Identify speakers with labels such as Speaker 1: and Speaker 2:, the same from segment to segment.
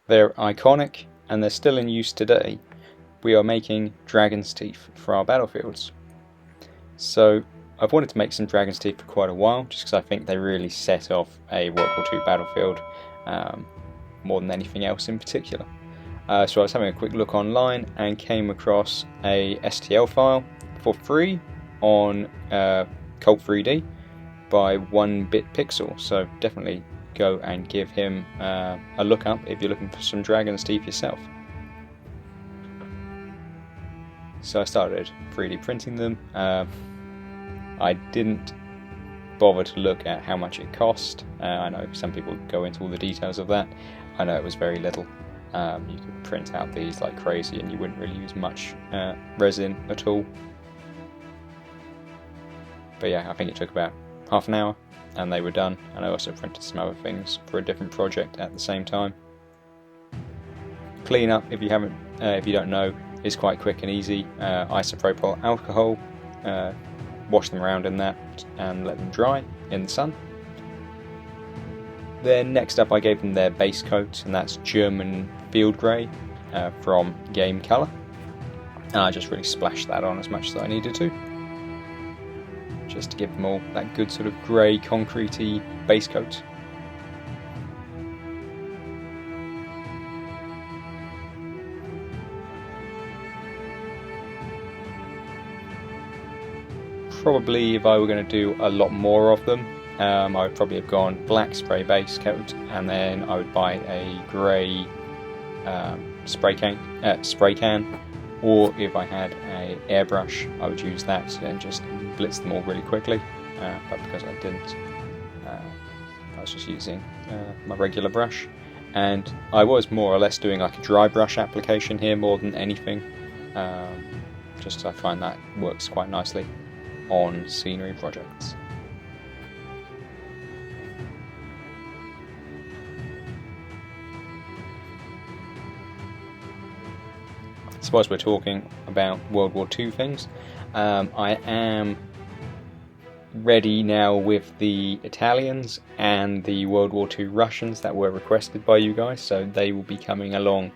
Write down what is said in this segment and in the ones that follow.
Speaker 1: They're iconic and they're still in use today. We are making dragon's teeth for our battlefields. So I've wanted to make some dragon's teeth for quite a while, just because I think they really set off a World War II battlefield more than anything else in particular. So I was having a quick look online and came across a STL file for free on Cult 3D by 1-Bit Pixel, so definitely go and give him a look up if you're looking for some dragon's teeth yourself. So I started 3D printing them. I didn't bother to look at how much it cost. I know some people go into all the details of that. I know it was very little. You could print out these like crazy and you wouldn't really use much resin at all. But yeah, I think it took about half an hour and they were done, and I also printed some other things for a different project at the same time. Cleanup, if you don't know, is quite quick and easy. Isopropyl alcohol, wash them around in that and let them dry in the sun. Then next up I gave them their base coat, and that's German field grey from Game Colour, and I just really splashed that on as much as I needed to, just to give them all that good sort of grey concretey base coat. Probably if I were going to do a lot more of them, I would probably have gone black spray base coat, and then I would buy a grey spray can, or if I had a airbrush, I would use that and just blitz them all really quickly. But because I didn't, I was just using my regular brush, and I was more or less doing like a dry brush application here more than anything, just because I find that works quite nicely on scenery projects. So as we're talking about World War II things, I am ready now with the Italians and the World War II Russians that were requested by you guys, so they will be coming along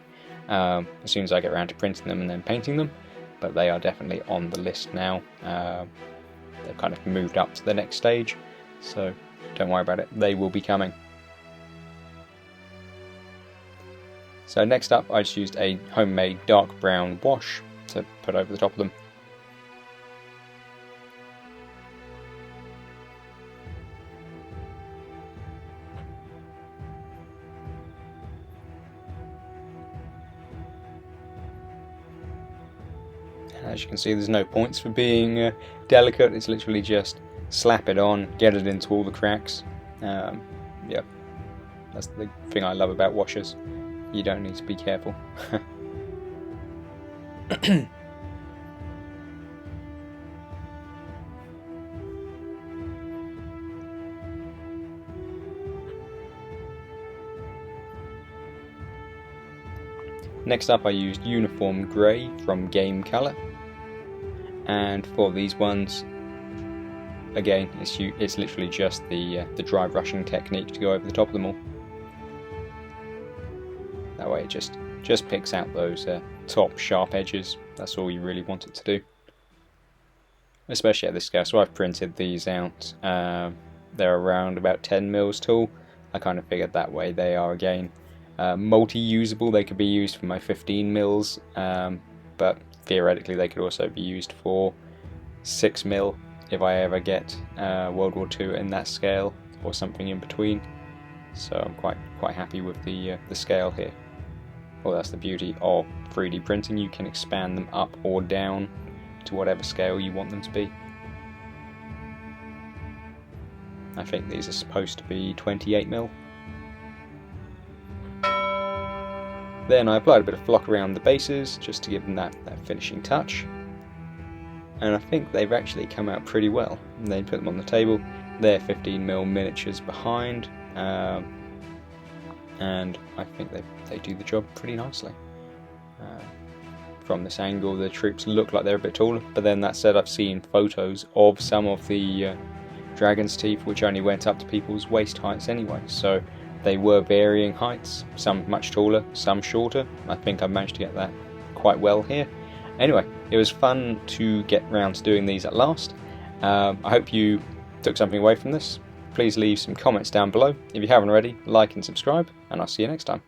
Speaker 1: as soon as I get around to printing them and then painting them, but they are definitely on the list now. They've kind of moved up to the next stage, so don't worry about it, they will be coming. So next up I just used a homemade dark brown wash to put over the top of them. As you can see, there's no points for being delicate, it's literally just slap it on, get it into all the cracks. Yeah, that's the thing I love about washers. You don't need to be careful. Next up I used Uniform Grey from Game Colour, and for these ones, again, it's literally just the dry brushing technique to go over the top of them all. That way it just picks out those top sharp edges. That's all you really want it to do, especially at this scale. So I've printed these out, they're around about 10 mils tall. I kind of figured that way they are again multi-usable. They could be used for my 15 mils, but theoretically they could also be used for 6 mil if I ever get World War II in that scale or something in between. So I'm quite happy with the scale here. Well, that's the beauty of 3D printing, you can expand them up or down to whatever scale you want them to be. I think these are supposed to be 28 mil. Then I applied a bit of flock around the bases just to give them that finishing touch, and I think they've actually come out pretty well. And then put them on the table. They're 15mm miniatures behind, and I think they do the job pretty nicely. From this angle the troops look like they're a bit taller, but then that said, I've seen photos of some of the dragon's teeth which only went up to people's waist heights anyway, so They were varying heights, some much taller, some shorter. I think I managed to get that quite well here. Anyway, it was fun to get round to doing these at last. I hope you took something away from this. Please leave some comments down below. If you haven't already, like and subscribe, and I'll see you next time.